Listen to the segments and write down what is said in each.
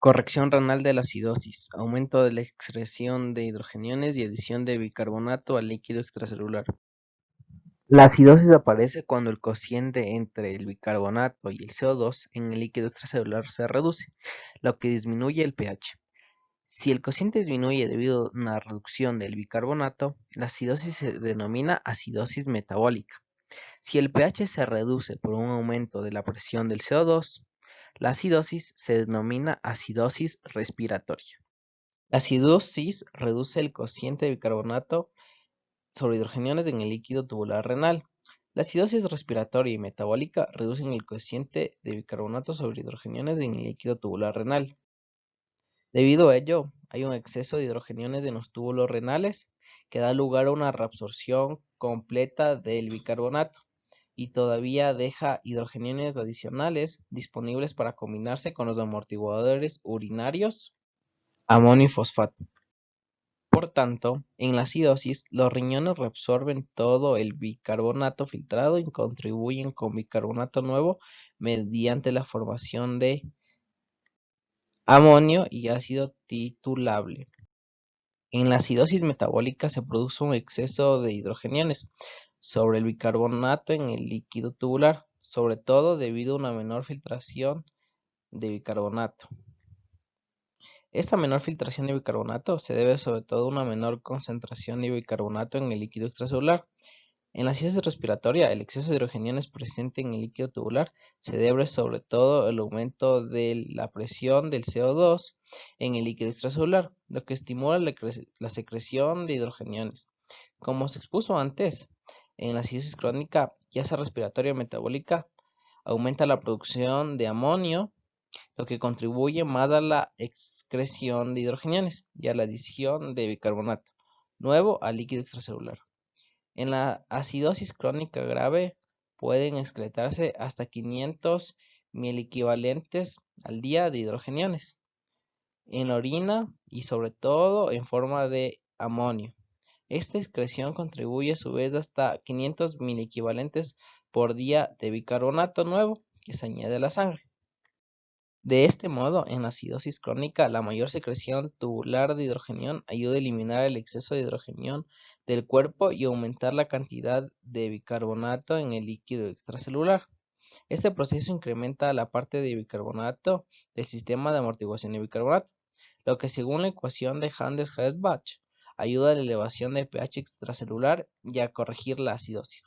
Corrección renal de la acidosis, aumento de la excreción de hidrogeniones y adición de bicarbonato al líquido extracelular. La acidosis aparece cuando el cociente entre el bicarbonato y el CO2 en el líquido extracelular se reduce, lo que disminuye el pH. Si el cociente disminuye debido a una reducción del bicarbonato, la acidosis se denomina acidosis metabólica. Si el pH se reduce por un aumento de la presión del CO2, la acidosis se denomina acidosis respiratoria. La acidosis reduce el cociente de bicarbonato sobre hidrogeniones en el líquido tubular renal. La acidosis respiratoria y metabólica reducen el cociente de bicarbonato sobre hidrogeniones en el líquido tubular renal. Debido a ello, hay un exceso de hidrogeniones en los túbulos renales que da lugar a una reabsorción completa del bicarbonato y todavía deja hidrogeniones adicionales disponibles para combinarse con los amortiguadores urinarios, amonio y fosfato. Por tanto, en la acidosis, los riñones reabsorben todo el bicarbonato filtrado y contribuyen con bicarbonato nuevo mediante la formación de amonio y ácido titulable. En la acidosis metabólica se produce un exceso de hidrogeniones sobre el bicarbonato en el líquido tubular, sobre todo debido a una menor filtración de bicarbonato. Esta menor filtración de bicarbonato se debe sobre todo a una menor concentración de bicarbonato en el líquido extracelular. En la acidosis respiratoria, el exceso de hidrogeniones presente en el líquido tubular se debe sobre todo al aumento de la presión del CO2 en el líquido extracelular, lo que estimula la secreción de hidrogeniones. Como se expuso antes, en la acidosis crónica, ya sea respiratoria o metabólica, aumenta la producción de amonio, lo que contribuye más a la excreción de hidrogeniones y a la adición de bicarbonato nuevo al líquido extracelular. En la acidosis crónica grave pueden excretarse hasta 500 miliequivalentes al día de hidrogeniones en la orina y sobre todo en forma de amonio. Esta excreción contribuye a su vez hasta 500 miliequivalentes por día de bicarbonato nuevo que se añade a la sangre. De este modo, en la acidosis crónica, la mayor secreción tubular de hidrogenión ayuda a eliminar el exceso de hidrogenión del cuerpo y aumentar la cantidad de bicarbonato en el líquido extracelular. Este proceso incrementa la parte de bicarbonato del sistema de amortiguación de bicarbonato, lo que según la ecuación de Hades-Hesbach ayuda a la elevación del pH extracelular y a corregir la acidosis.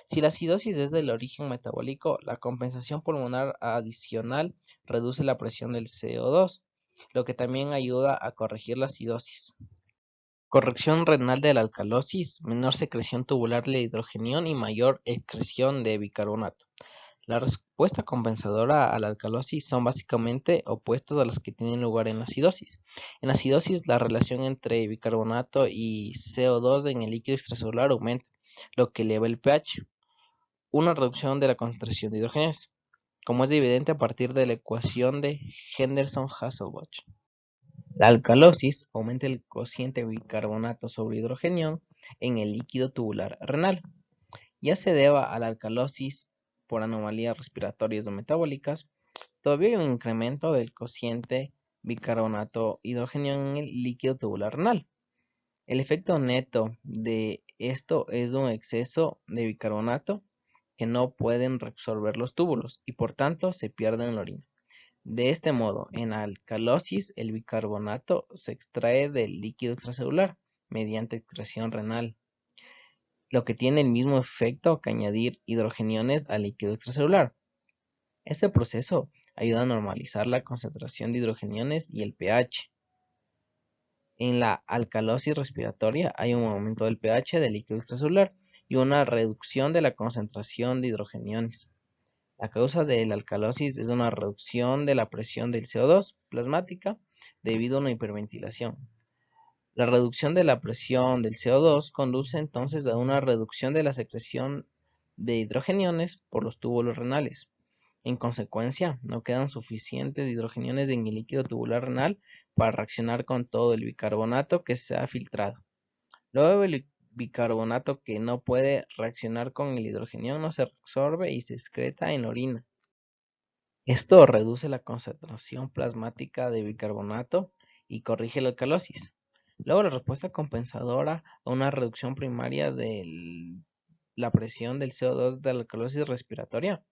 Si la acidosis es del origen metabólico, la compensación pulmonar adicional reduce la presión del CO2, lo que también ayuda a corregir la acidosis. Corrección renal de la alcalosis, menor secreción tubular de hidrogenión y mayor excreción de bicarbonato. La respuesta compensadora a la alcalosis son básicamente opuestas a las que tienen lugar en la acidosis. En la acidosis, la relación entre bicarbonato y CO2 en el líquido extracelular aumenta, lo que eleva el pH. Una reducción de la concentración de hidrogenes, como es evidente a partir de la ecuación de Henderson-Hasselbalch. La alcalosis aumenta el cociente de bicarbonato sobre hidrogenión en el líquido tubular renal. Ya se deba a la alcalosis por anomalías respiratorias o metabólicas, todavía hay un incremento del cociente bicarbonato-hidrogenión en el líquido tubular renal. El efecto neto de esto es un exceso de bicarbonato que no pueden reabsorber los túbulos y por tanto se pierde en la orina. De este modo, en la alcalosis el bicarbonato se extrae del líquido extracelular mediante excreción renal, lo que tiene el mismo efecto que añadir hidrogeniones al líquido extracelular. Este proceso ayuda a normalizar la concentración de hidrogeniones y el pH. En la alcalosis respiratoria hay un aumento del pH del líquido extracelular y una reducción de la concentración de hidrogeniones. La causa de la alcalosis es una reducción de la presión del CO2 plasmática debido a una hiperventilación. La reducción de la presión del CO2 conduce entonces a una reducción de la secreción de hidrogeniones por los túbulos renales. En consecuencia, no quedan suficientes hidrogeniones en el líquido tubular renal para reaccionar con todo el bicarbonato que se ha filtrado. Luego el bicarbonato que no puede reaccionar con el hidrogenión no se reabsorbe y se excreta en la orina. Esto reduce la concentración plasmática de bicarbonato y corrige la alcalosis. Luego, la respuesta compensadora a una reducción primaria de la presión del CO2 de la alcalosis respiratoria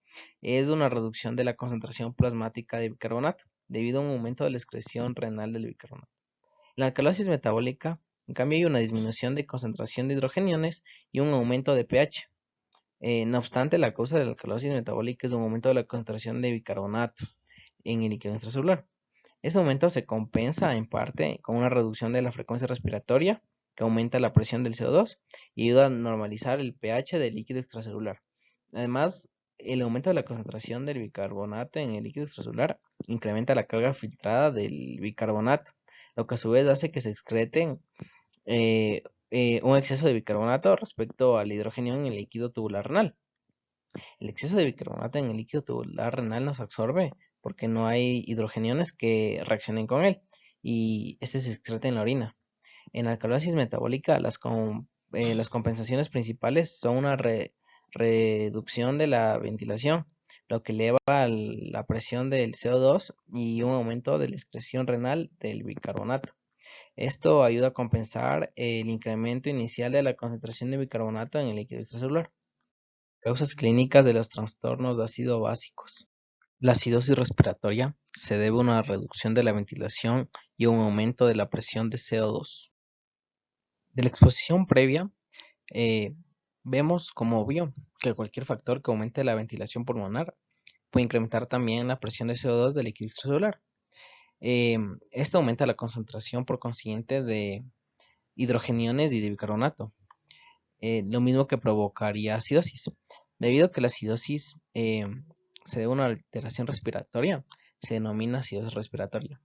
es una reducción de la concentración plasmática de bicarbonato debido a un aumento de la excreción renal del bicarbonato. En la alcalosis metabólica, en cambio, hay una disminución de concentración de hidrogeniones y un aumento de pH. No obstante, la causa de la alcalosis metabólica es un aumento de la concentración de bicarbonato en el líquido intracelular. Ese aumento se compensa en parte con una reducción de la frecuencia respiratoria, que aumenta la presión del CO2 y ayuda a normalizar el pH del líquido extracelular. Además, el aumento de la concentración del bicarbonato en el líquido extracelular incrementa la carga filtrada del bicarbonato, lo que a su vez hace que se excreten eh, un exceso de bicarbonato respecto al hidrógeno en el líquido tubular renal. El exceso de bicarbonato en el líquido tubular renal no se absorbe porque no hay hidrogeniones que reaccionen con él y este se excreta en la orina. En la alcalosis metabólica, las compensaciones principales son una reducción de la ventilación, lo que eleva la presión del CO2 y un aumento de la excreción renal del bicarbonato. Esto ayuda a compensar el incremento inicial de la concentración de bicarbonato en el líquido extracelular. Causas clínicas de los trastornos de ácido básicos. La acidosis respiratoria se debe a una reducción de la ventilación y a un aumento de la presión de CO2. De la exposición previa, eh, vemos como obvio que cualquier factor que aumente la ventilación pulmonar puede incrementar también la presión de CO2 del líquido extracelular. Esto aumenta la concentración por consiguiente de hidrogeniones y de bicarbonato, lo mismo que provocaría acidosis. Debido a que la acidosis se debe a una alteración respiratoria, se denomina acidosis respiratoria.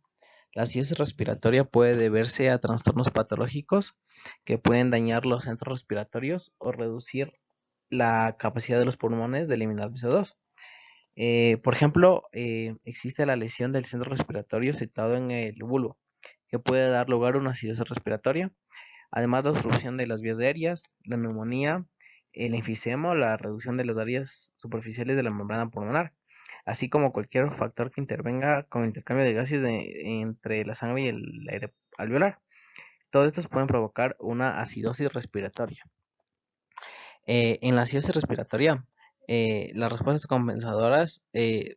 La acidosis respiratoria puede deberse a trastornos patológicos que pueden dañar los centros respiratorios o reducir la capacidad de los pulmones de eliminar CO2. Por ejemplo, existe la lesión del centro respiratorio situado en el bulbo, que puede dar lugar a una acidosis respiratoria. Además, la obstrucción de las vías aéreas, la neumonía, el enfisema o la reducción de las áreas superficiales de la membrana pulmonar, así como cualquier factor que intervenga con el intercambio de gases entre la sangre y el aire alveolar. Todos estos pueden provocar una acidosis respiratoria. En la acidosis respiratoria, las respuestas compensadoras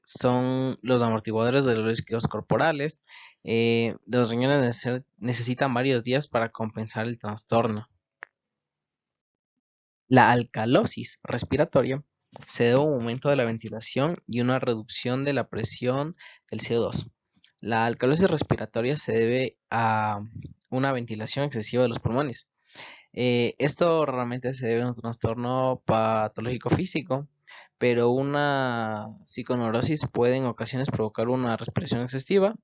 son los amortiguadores de los líquidos corporales. Los riñones necesitan varios días para compensar el trastorno. La alcalosis respiratoria se debe a un aumento de la ventilación y una reducción de la presión del CO2. La alcalosis respiratoria se debe a una ventilación excesiva de los pulmones. Esto realmente se debe a un trastorno patológico físico, pero una psiconeurosis puede en ocasiones provocar una respiración excesiva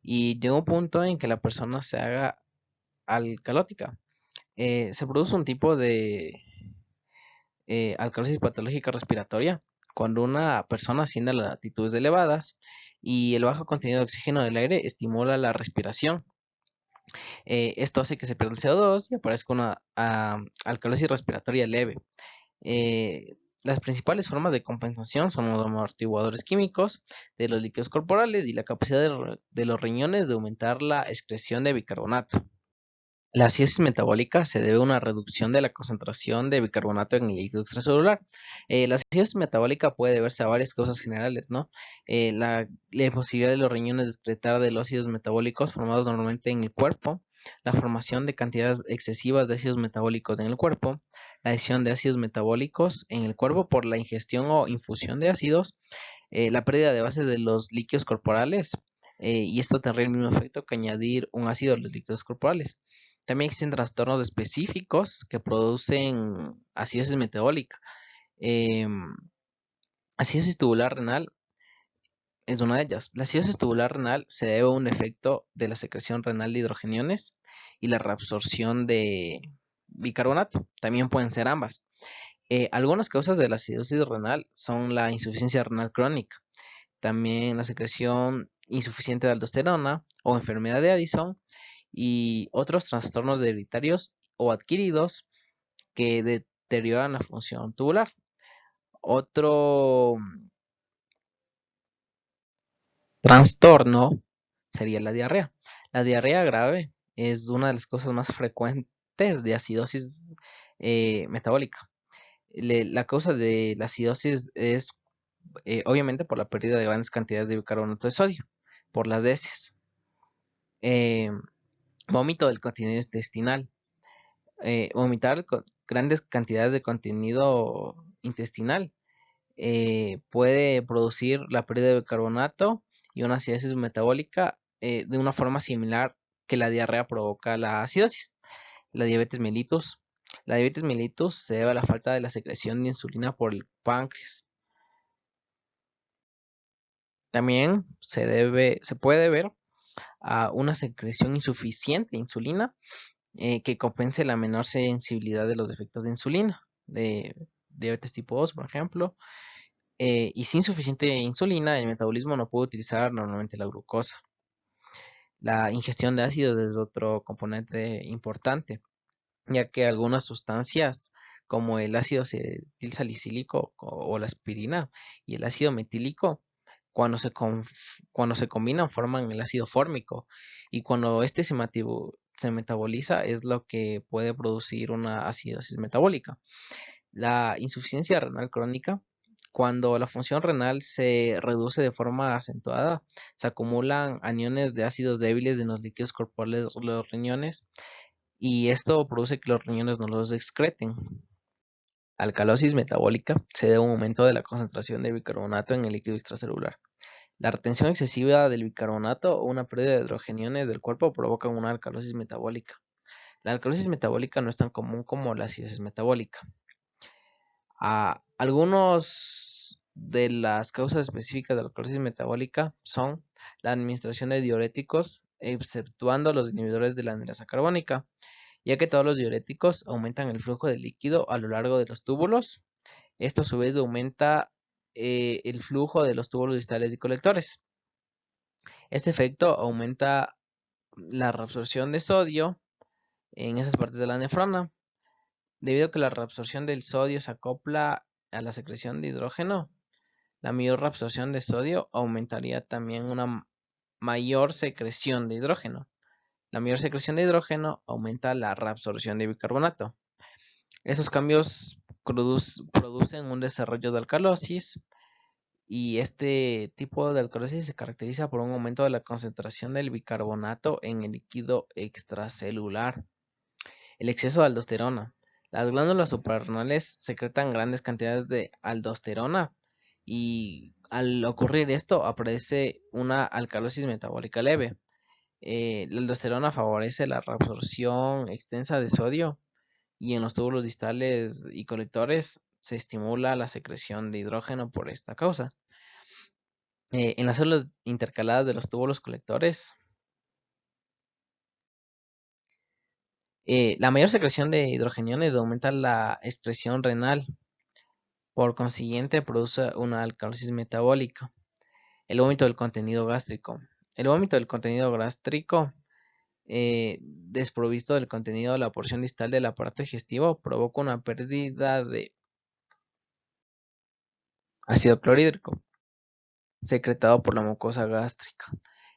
y llega un punto en que la persona se haga alcalótica. Se produce un tipo de alcalosis patológica respiratoria cuando una persona asciende a las altitudes elevadas y el bajo contenido de oxígeno del aire estimula la respiración. Esto hace que se pierda el CO2 y aparezca una alcalosis respiratoria leve. Las principales formas de compensación son los amortiguadores químicos de los líquidos corporales y la capacidad de los riñones de aumentar la excreción de bicarbonato. La acidosis metabólica se debe a una reducción de la concentración de bicarbonato en el líquido extracelular. La acidosis metabólica puede deberse a varias causas generales, ¿no? La imposibilidad de los riñones de excretar de los ácidos metabólicos formados normalmente en el cuerpo, la formación de cantidades excesivas de ácidos metabólicos en el cuerpo, la adición de ácidos metabólicos en el cuerpo por la ingestión o infusión de ácidos, la pérdida de bases de los líquidos corporales, y esto tendría el mismo efecto que añadir un ácido a los líquidos corporales. También existen trastornos específicos que producen acidosis metabólica. Em, Acidosis tubular renal es una de ellas. La acidosis tubular renal se debe a un efecto de la secreción renal de hidrogeniones y la reabsorción de bicarbonato. También pueden ser ambas. Algunas causas de la acidosis renal son la insuficiencia renal crónica, también la secreción insuficiente de aldosterona o enfermedad de Addison y otros trastornos hereditarios o adquiridos que deterioran la función tubular. Otro trastorno sería la diarrea. La diarrea grave es una de las causas más frecuentes de acidosis metabólica. La causa de la acidosis es obviamente por la pérdida de grandes cantidades de bicarbonato de sodio, por las heces. Eh, Vómito del contenido intestinal. Vomitar grandes cantidades de contenido intestinal puede producir la pérdida de bicarbonato y una acidosis metabólica de una forma similar que la diarrea provoca la acidosis. La diabetes mellitus. La diabetes mellitus se debe a la falta de la secreción de insulina por el páncreas. También se puede ver a una secreción insuficiente de insulina que compense la menor sensibilidad de los efectos de insulina, de diabetes tipo 2, por ejemplo. Y sin suficiente insulina, el metabolismo no puede utilizar normalmente la glucosa. La ingestión de ácidos es otro componente importante, ya que algunas sustancias como el ácido acetilsalicílico o la aspirina y el ácido metílico, cuando se combinan forman el ácido fórmico y cuando este se metaboliza es lo que puede producir una acidosis metabólica. La insuficiencia renal crónica, cuando la función renal se reduce de forma acentuada, se acumulan aniones de ácidos débiles en los líquidos corporales de los riñones y esto produce que los riñones no los excreten. Alcalosis metabólica se debe a un aumento de la concentración de bicarbonato en el líquido extracelular. La retención excesiva del bicarbonato o una pérdida de hidrogeniones del cuerpo provocan una alcalosis metabólica. La alcalosis metabólica no es tan común como la acidosis metabólica. Algunos de las causas específicas de la alcalosis metabólica son la administración de diuréticos, exceptuando los inhibidores de la anilasa carbónica, ya que todos los diuréticos aumentan el flujo de líquido a lo largo de los túbulos. Esto a su vez aumenta el flujo de los túbulos distales y colectores. Este efecto aumenta la reabsorción de sodio en esas partes de la nefrona. Debido a que la reabsorción del sodio se acopla a la secreción de hidrógeno, la mayor reabsorción de sodio aumentaría también una mayor secreción de hidrógeno. La mayor secreción de hidrógeno aumenta la reabsorción de bicarbonato. Esos cambios producen un desarrollo de alcalosis y este tipo de alcalosis se caracteriza por un aumento de la concentración del bicarbonato en el líquido extracelular. El exceso de aldosterona. Las glándulas suprarrenales secretan grandes cantidades de aldosterona y al ocurrir esto aparece una alcalosis metabólica leve. La aldosterona favorece la reabsorción extensa de sodio y en los túbulos distales y colectores se estimula la secreción de hidrógeno por esta causa. En las células intercaladas de los túbulos colectores, la mayor secreción de hidrogeniones aumenta la excreción renal, por consiguiente produce una alcalosis metabólica. El vómito del contenido gástrico. El vómito del contenido gástrico desprovisto del contenido de la porción distal del aparato digestivo provoca una pérdida de ácido clorhídrico secretado por la mucosa gástrica.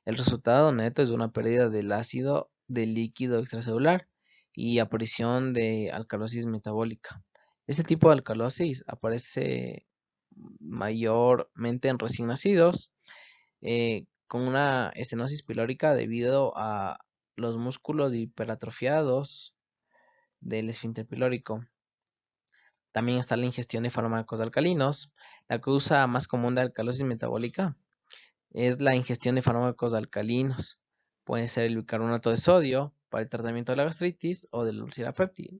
El resultado neto es una pérdida del ácido del líquido extracelular y aparición de alcalosis metabólica. Este tipo de alcalosis aparece mayormente en recién nacidos con una estenosis pilórica debido a los músculos hiperatrofiados del esfínter pilórico. También está la ingestión de fármacos alcalinos. La causa más común de alcalosis metabólica es la ingestión de fármacos alcalinos. Puede ser el bicarbonato de sodio para el tratamiento de la gastritis o de la úlcera péptica.